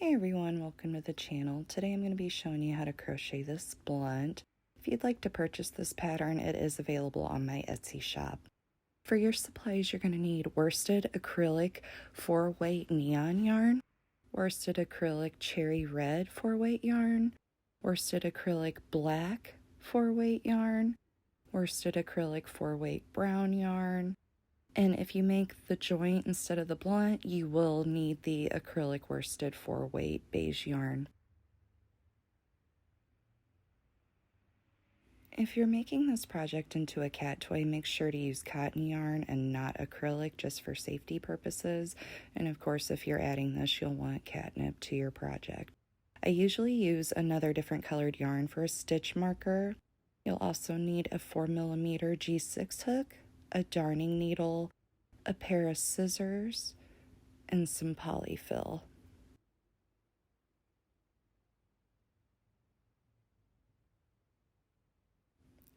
Hey everyone, welcome to the channel. Today I'm going to be showing you how to crochet this blunt. If you'd like to purchase this pattern, it is available on my Etsy shop. For your supplies, you're going to need worsted acrylic 4-weight neon yarn, worsted acrylic cherry red 4-weight yarn, worsted acrylic black 4-weight yarn, worsted acrylic 4-weight brown yarn, and if you make the joint instead of the blunt, you will need the acrylic worsted 4-weight beige yarn. If you're making this project into a cat toy, make sure to use cotton yarn and not acrylic just for safety purposes. And of course, if you're adding this, you'll want catnip to your project. I usually use another different colored yarn for a stitch marker. You'll also need a 4mm G6 hook, a darning needle, a pair of scissors, and some polyfill.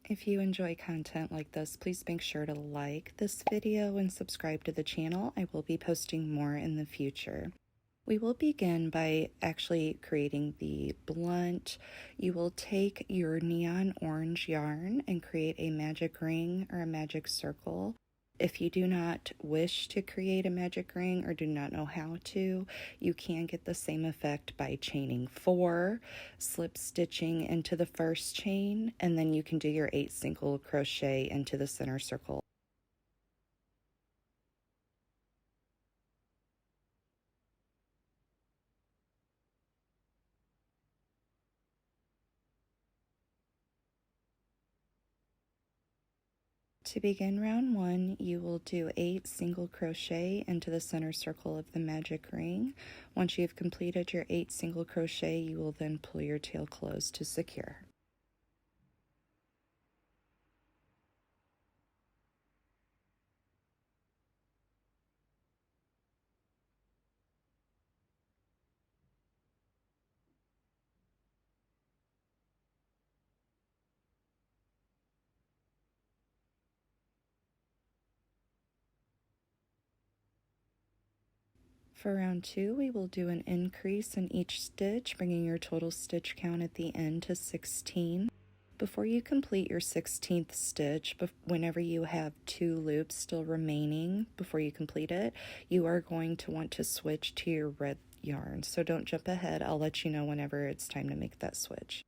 If you enjoy content like this, please make sure to like this video and subscribe to the channel. I will be posting more in the future. We will begin by actually creating the blunt. You will take your neon orange yarn and create a magic ring or a magic circle. If you do not wish to create a magic ring or do not know how to, you can get the same effect by chaining 4, slip stitching into the first chain, and then you can do your 8 single crochet into the center circle. To begin round 1, you will do 8 single crochet into the center circle of the magic ring. Once you've completed your 8 single crochet, you will then pull your tail close to secure. For round 2, we will do an increase in each stitch, bringing your total stitch count at the end to 16. Before you complete your 16th stitch, whenever you have 2 loops still remaining before you complete it, you are going to want to switch to your red yarn. So don't jump ahead. I'll let you know whenever it's time to make that switch.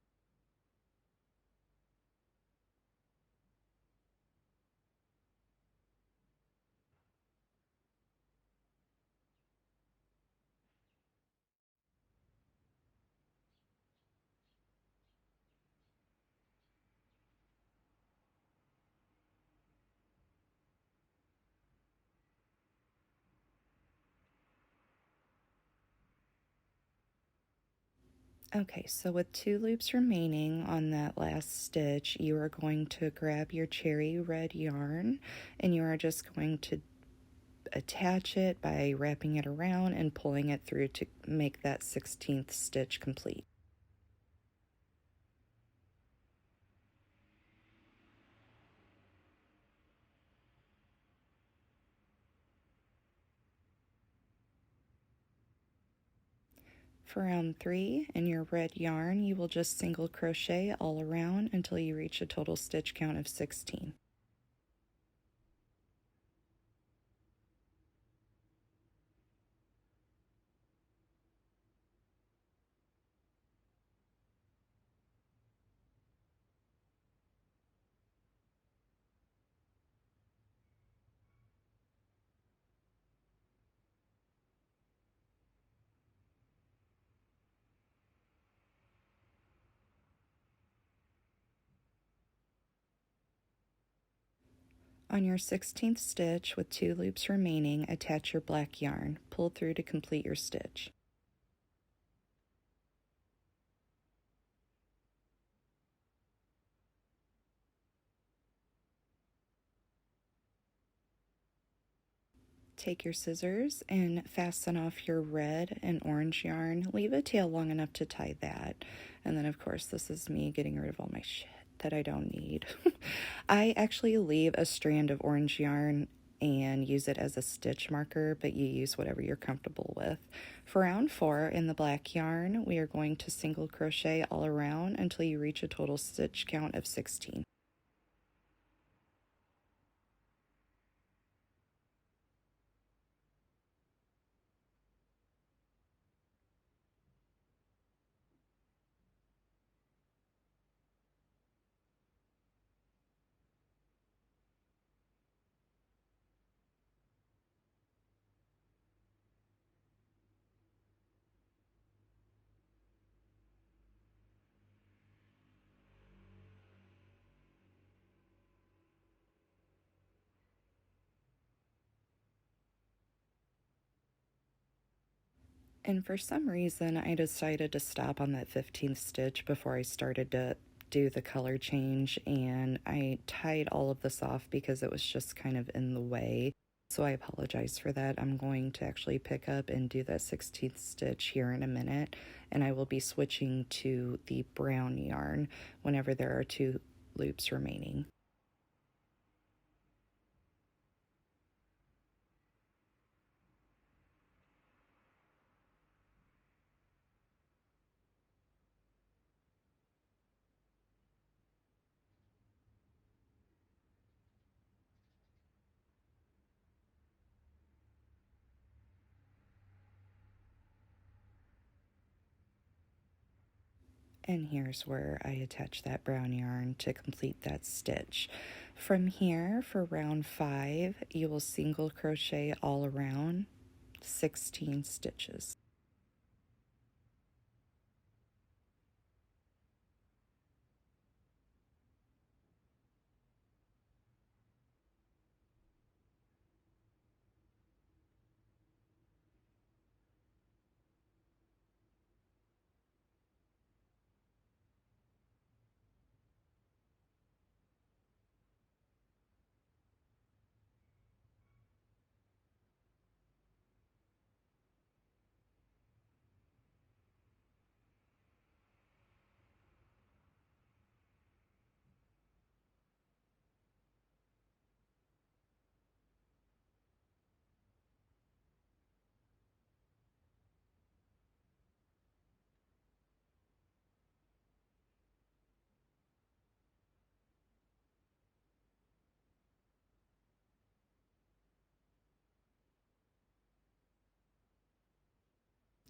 Okay, so with 2 loops remaining on that last stitch, you are going to grab your cherry red yarn and you are just going to attach it by wrapping it around and pulling it through to make that 16th stitch complete. For round 3, in your red yarn, you will just single crochet all around until you reach a total stitch count of 16. On your 16th stitch, with 2 loops remaining, attach your black yarn. Pull through to complete your stitch. Take your scissors and fasten off your red and orange yarn. Leave a tail long enough to tie that. And then, of course, this is me getting rid of all my shit that I don't need. I actually leave a strand of orange yarn and use it as a stitch marker, but you use whatever you're comfortable with. For round 4 in the black yarn, we are going to single crochet all around until you reach a total stitch count of 16. And for some reason, I decided to stop on that 15th stitch before I started to do the color change, and I tied all of this off because it was just kind of in the way. So I apologize for that. I'm going to actually pick up and do that 16th stitch here in a minute, and I will be switching to the brown yarn whenever there are 2 loops remaining. And here's where I attach that brown yarn to complete that stitch. From here, for round 5, you will single crochet all around 16 stitches.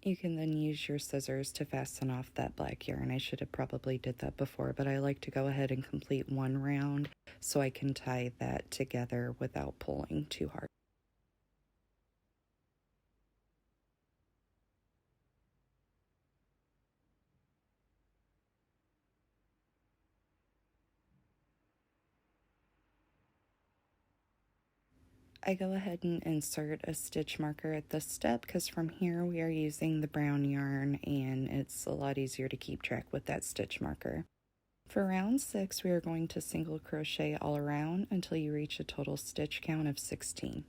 You can then use your scissors to fasten off that black yarn. I should have probably did that before, but I like to go ahead and complete one round so I can tie that together without pulling too hard. I go ahead and insert a stitch marker at this step because from here we are using the brown yarn and it's a lot easier to keep track with that stitch marker. For round 6, we are going to single crochet all around until you reach a total stitch count of 16.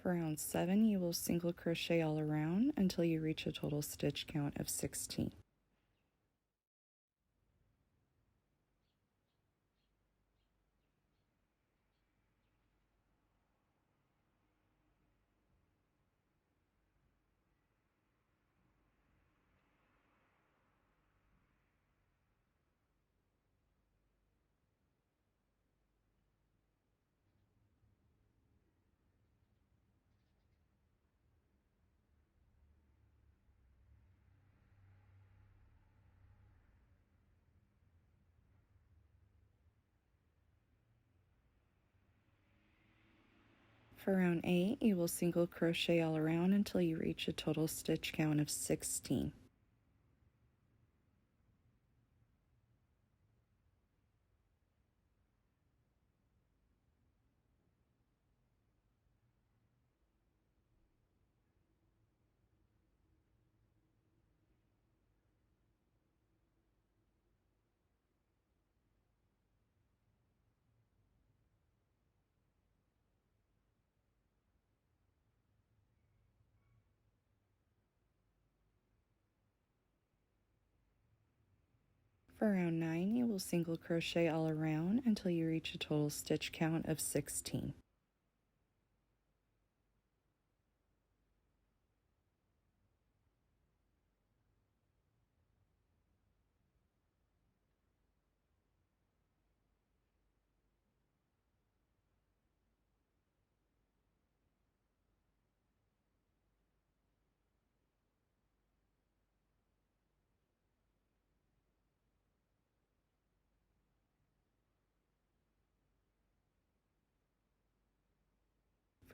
For round 7, you will single crochet all around until you reach a total stitch count of 16. For round 8, you will single crochet all around until you reach a total stitch count of 16. For round 9, you will single crochet all around until you reach a total stitch count of 16.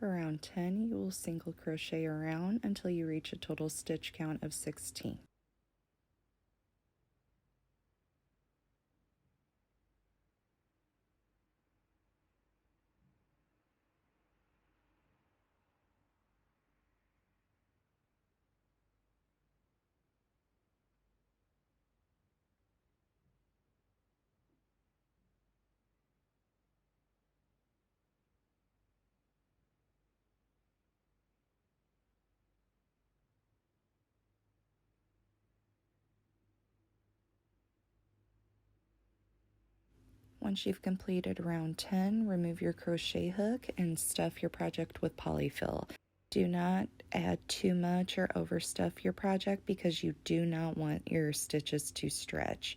For round 10, you will single crochet around until you reach a total stitch count of 16. Once you've completed round 10, remove your crochet hook and stuff your project with polyfill. Do not add too much or overstuff your project because you do not want your stitches to stretch.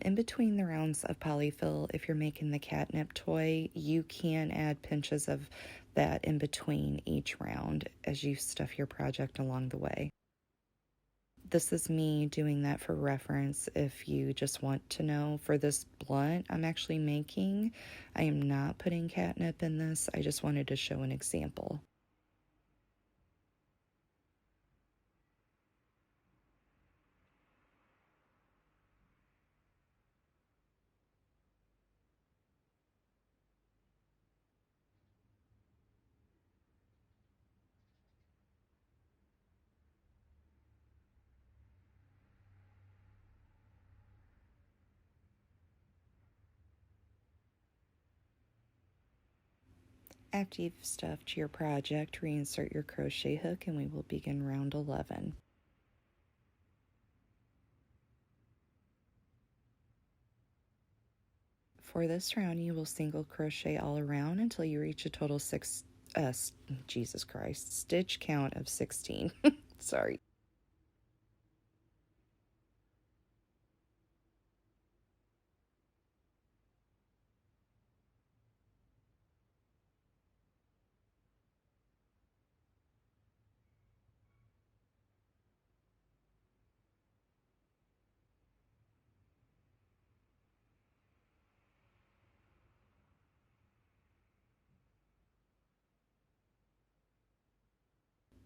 In between the rounds of polyfill, if you're making the catnip toy, you can add pinches of that in between each round as you stuff your project along the way. This is me doing that for reference if you just want to know. For this blunt I'm actually making, I am not putting catnip in this. I just wanted to show an example. After you've stuffed your project, reinsert your crochet hook and we will begin round 11. For this round, you will single crochet all around until you reach a total stitch count of 16. Sorry.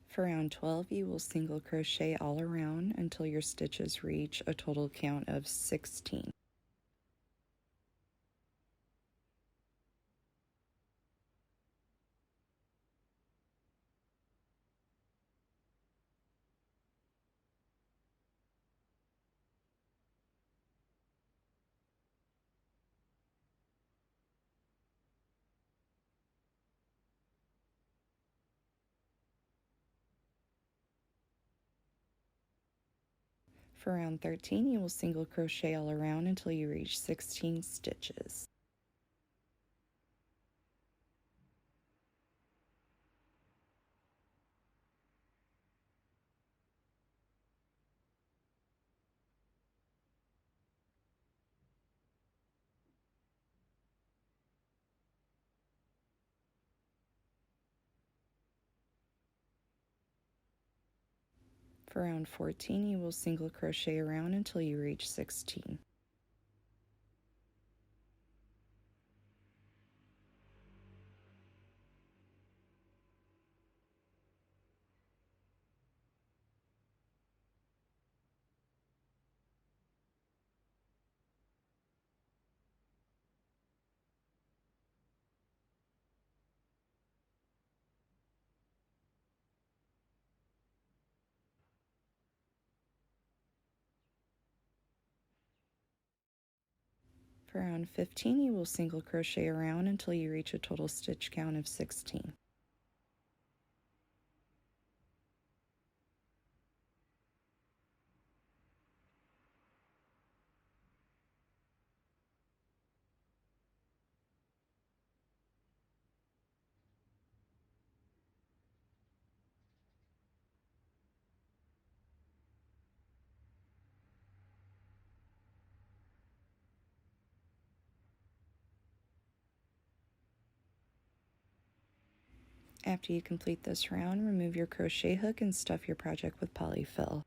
For round 12, you will single crochet all around until your stitches reach a total count of 16. For round 13, you will single crochet all around until you reach 16 stitches. For round 14, you will single crochet around until you reach 16. For round 15, you will single crochet around until you reach a total stitch count of 16. After you complete this round, remove your crochet hook and stuff your project with polyfill.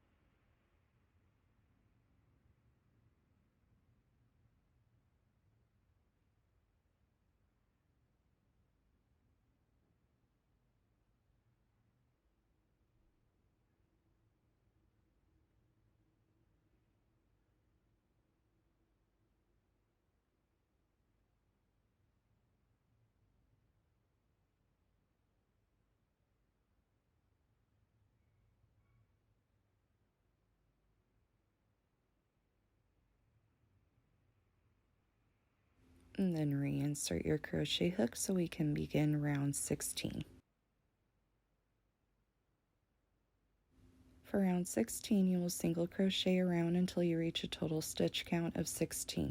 And then reinsert your crochet hook so we can begin round 16. For round 16, you will single crochet around until you reach a total stitch count of 16.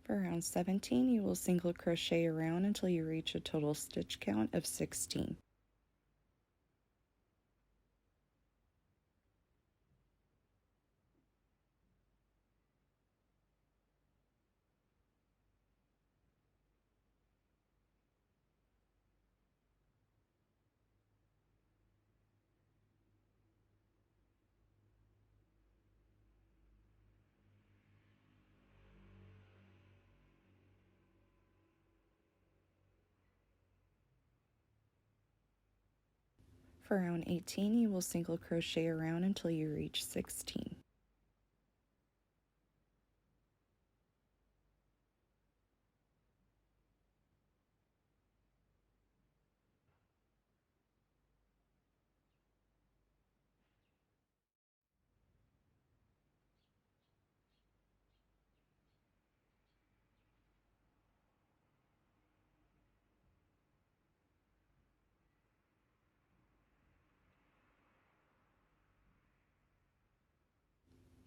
For round 17, you will single crochet around until you reach a total stitch count of 16. For round 18, you will single crochet around until you reach 16.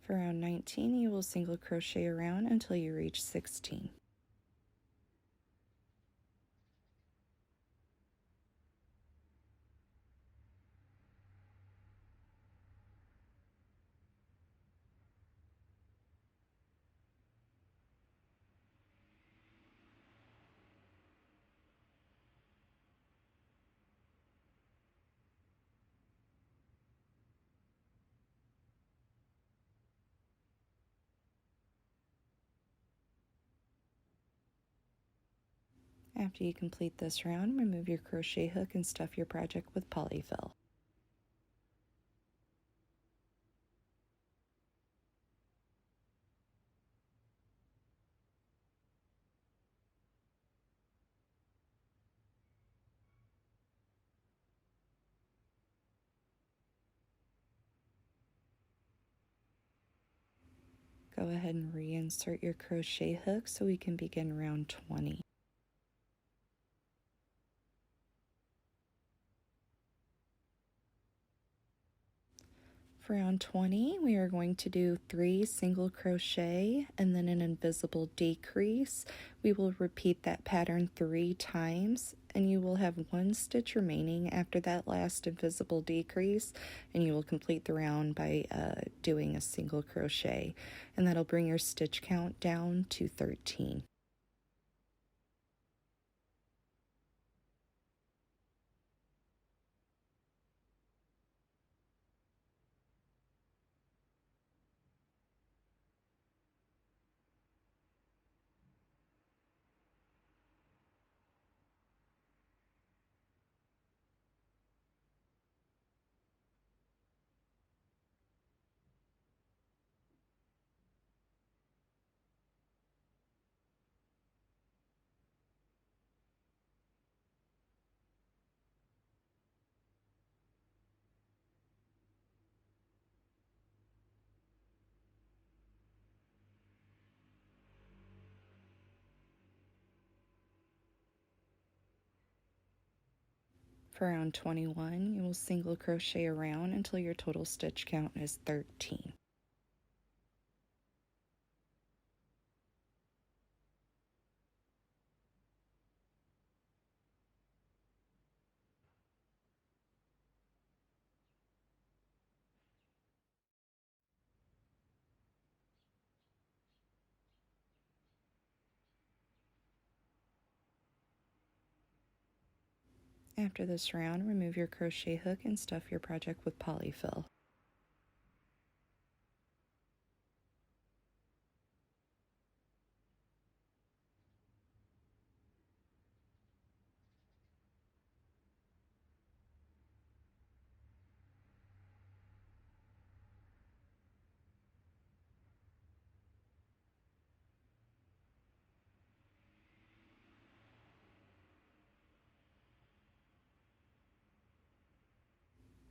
For round 19, you will single crochet around until you reach 16. After you complete this round, remove your crochet hook and stuff your project with polyfill. Go ahead and reinsert your crochet hook so we can begin round 20. For round 20, we are going to do 3 single crochet and then an invisible decrease. We will repeat that pattern 3 times, and you will have 1 stitch remaining after that last invisible decrease, and you will complete the round by doing a single crochet, and that'll bring your stitch count down to 13. For round 21, you will single crochet around until your total stitch count is 13. After this round, remove your crochet hook and stuff your project with polyfill.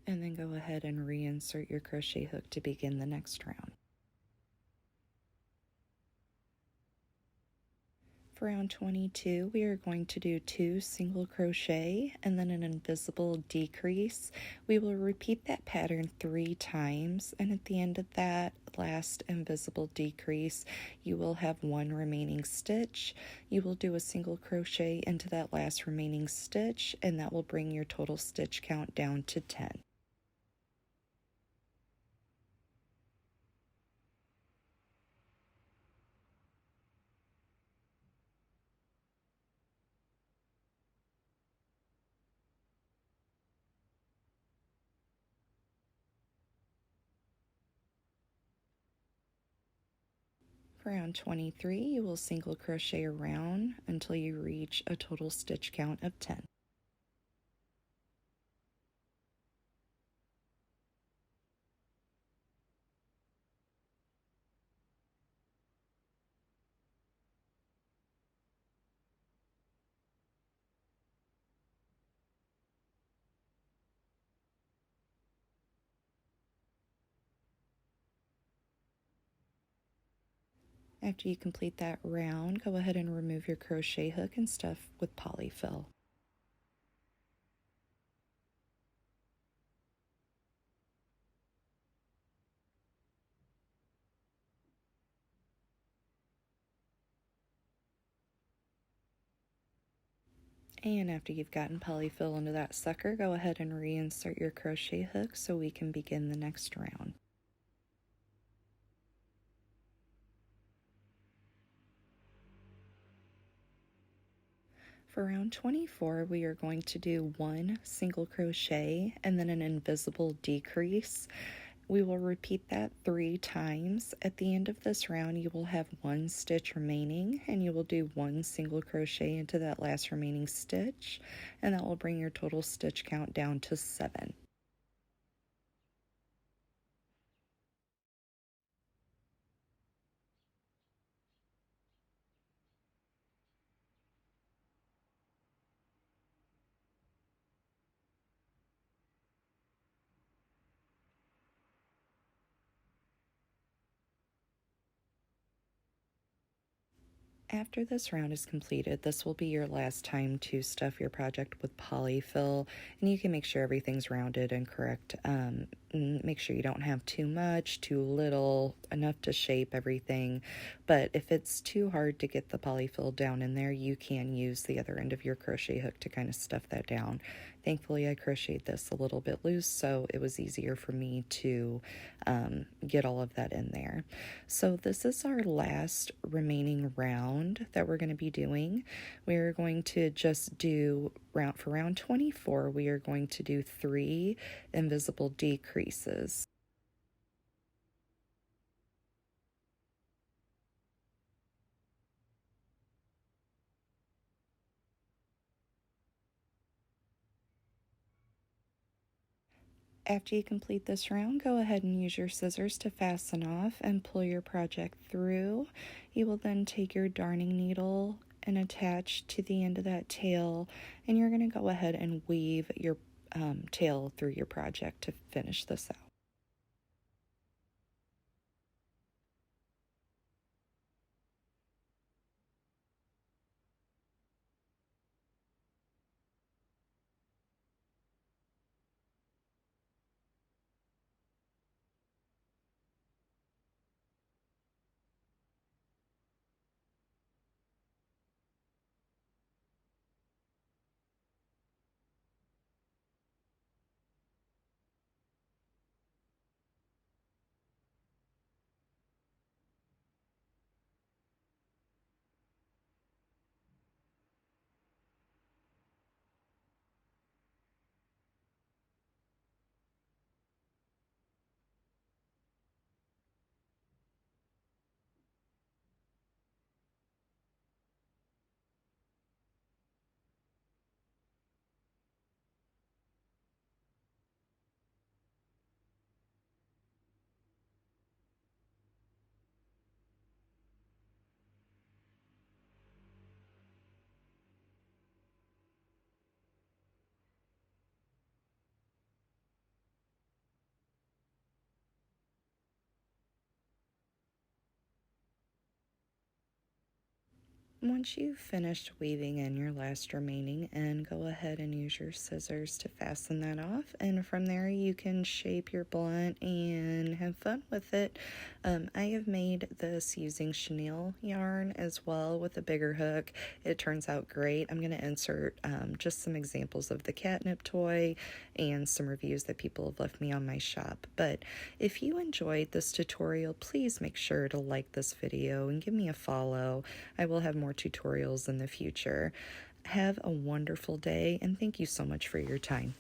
And then go ahead and reinsert your crochet hook to begin the next round. For round 22, we are going to do 2 single crochet and then an invisible decrease. We will repeat that pattern 3 times, and at the end of that last invisible decrease, you will have 1 remaining stitch. You will do a single crochet into that last remaining stitch, and that will bring your total stitch count down to 10. For round 23, you will single crochet around until you reach a total stitch count of 10. After you complete that round, go ahead and remove your crochet hook and stuff with polyfill. And after you've gotten polyfill into that sucker, go ahead and reinsert your crochet hook so we can begin the next round. For round 24, we are going to do 1 single crochet and then an invisible decrease. We will repeat that 3 times. At the end of this round, you will have 1 stitch remaining, and you will do 1 single crochet into that last remaining stitch, and that will bring your total stitch count down to 7. After this round is completed, this will be your last time to stuff your project with polyfill, and you can make sure everything's rounded and correct. Make sure you don't have too much, too little, enough to shape everything. But if it's too hard to get the polyfill down in there, you can use the other end of your crochet hook to kind of stuff that down. Thankfully, I crocheted this a little bit loose, so it was easier for me to get all of that in there. So this is our last remaining round that we're going to be doing. We're going to just do for round 24, we are going to do 3 invisible decreases. After you complete this round, go ahead and use your scissors to fasten off and pull your project through. You will then take your darning needle and attach to the end of that tail, and you're going to go ahead and weave your tail through your project to finish this out. Once you've finished weaving in your last remaining end, go ahead and use your scissors to fasten that off, and from there you can shape your blunt and have fun with it. I have made this using chenille yarn as well with a bigger hook. It turns out great. I'm going to insert just some examples of the catnip toy and some reviews that people have left me on my shop. But if you enjoyed this tutorial, please make sure to like this video and give me a follow. I will have more tutorials in the future. Have a wonderful day, and thank you so much for your time.